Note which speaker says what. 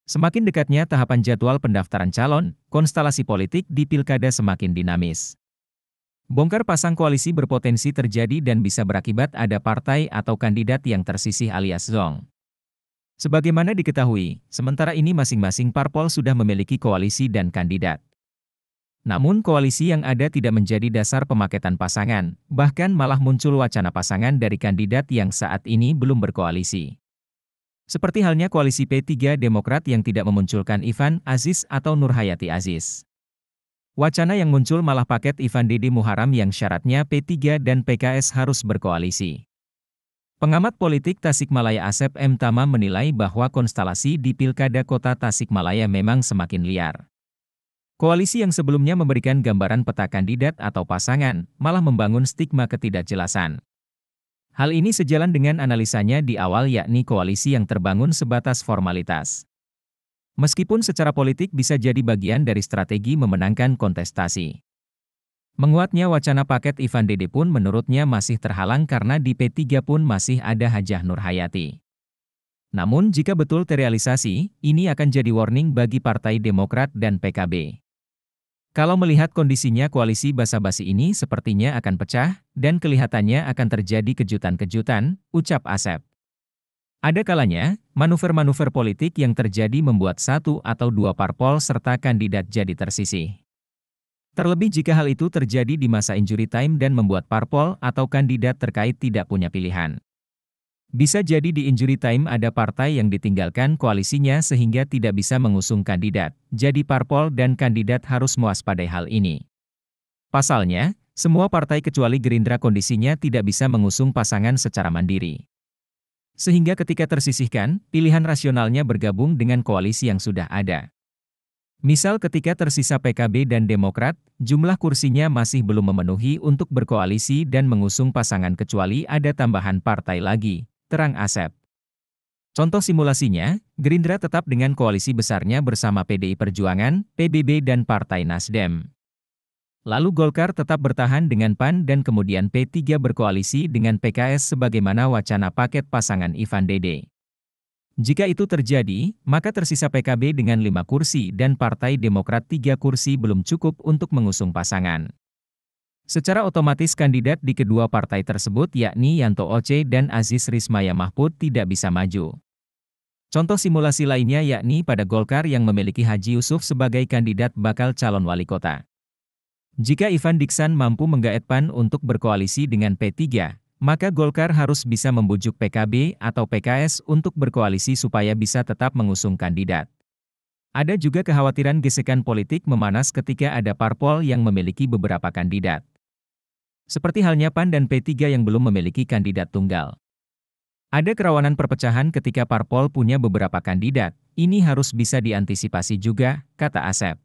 Speaker 1: Semakin dekatnya tahapan jadwal pendaftaran calon, konstelasi politik di pilkada semakin dinamis. Bongkar pasang koalisi berpotensi terjadi dan bisa berakibat ada partai atau kandidat yang tersisih alias zong. Sebagaimana diketahui, sementara ini masing-masing parpol sudah memiliki koalisi dan kandidat. Namun koalisi yang ada tidak menjadi dasar pemaketan pasangan, bahkan malah muncul wacana pasangan dari kandidat yang saat ini belum berkoalisi. Seperti halnya koalisi P3 Demokrat yang tidak memunculkan Ivan Aziz atau Nurhayati Aziz. Wacana yang muncul malah paket Ivan Dede Muharam yang syaratnya P3 dan PKS harus berkoalisi. Pengamat politik Tasikmalaya Asep M. Tama menilai bahwa konstelasi di Pilkada Kota Tasikmalaya memang semakin liar. Koalisi yang sebelumnya memberikan gambaran peta kandidat atau pasangan, malah membangun stigma ketidakjelasan. Hal ini sejalan dengan analisanya di awal yakni koalisi yang terbangun sebatas formalitas. Meskipun secara politik bisa jadi bagian dari strategi memenangkan kontestasi. Menguatnya wacana paket Ivan Dede pun menurutnya masih terhalang karena di P3 pun masih ada Hajah Nurhayati. Namun jika betul terrealisasi, ini akan jadi warning bagi Partai Demokrat dan PKB. Kalau melihat kondisinya koalisi basa-basi ini sepertinya akan pecah, dan kelihatannya akan terjadi kejutan-kejutan, ucap Asep. Ada kalanya, manuver-manuver politik yang terjadi membuat satu atau dua parpol serta kandidat jadi tersisih. Terlebih jika hal itu terjadi di masa injury time dan membuat parpol atau kandidat terkait tidak punya pilihan. Bisa jadi di injury time ada partai yang ditinggalkan koalisinya sehingga tidak bisa mengusung kandidat, jadi parpol dan kandidat harus mewaspadai hal ini. Pasalnya, semua partai kecuali Gerindra kondisinya tidak bisa mengusung pasangan secara mandiri. Sehingga ketika tersisihkan, pilihan rasionalnya bergabung dengan koalisi yang sudah ada. Misal ketika tersisa PKB dan Demokrat, jumlah kursinya masih belum memenuhi untuk berkoalisi dan mengusung pasangan kecuali ada tambahan partai lagi, terang Asep. Contoh simulasinya, Gerindra tetap dengan koalisi besarnya bersama PDI Perjuangan, PBB dan Partai Nasdem. Lalu Golkar tetap bertahan dengan PAN dan kemudian P3 berkoalisi dengan PKS sebagaimana wacana paket pasangan Ivan Dede. Jika itu terjadi, maka tersisa PKB dengan 5 kursi dan Partai Demokrat 3 kursi belum cukup untuk mengusung pasangan. Secara otomatis kandidat di kedua partai tersebut yakni Yanto Oce dan Aziz Rismaya Mahfud tidak bisa maju. Contoh simulasi lainnya yakni pada Golkar yang memiliki Haji Yusuf sebagai kandidat bakal calon wali kota. Jika Ivan Diksan mampu menggaet PAN untuk berkoalisi dengan P3, maka Golkar harus bisa membujuk PKB atau PKS untuk berkoalisi supaya bisa tetap mengusung kandidat. Ada juga kekhawatiran gesekan politik memanas ketika ada parpol yang memiliki beberapa kandidat. Seperti halnya PAN dan P3 yang belum memiliki kandidat tunggal. Ada kerawanan perpecahan ketika parpol punya beberapa kandidat, ini harus bisa diantisipasi juga, kata Asep.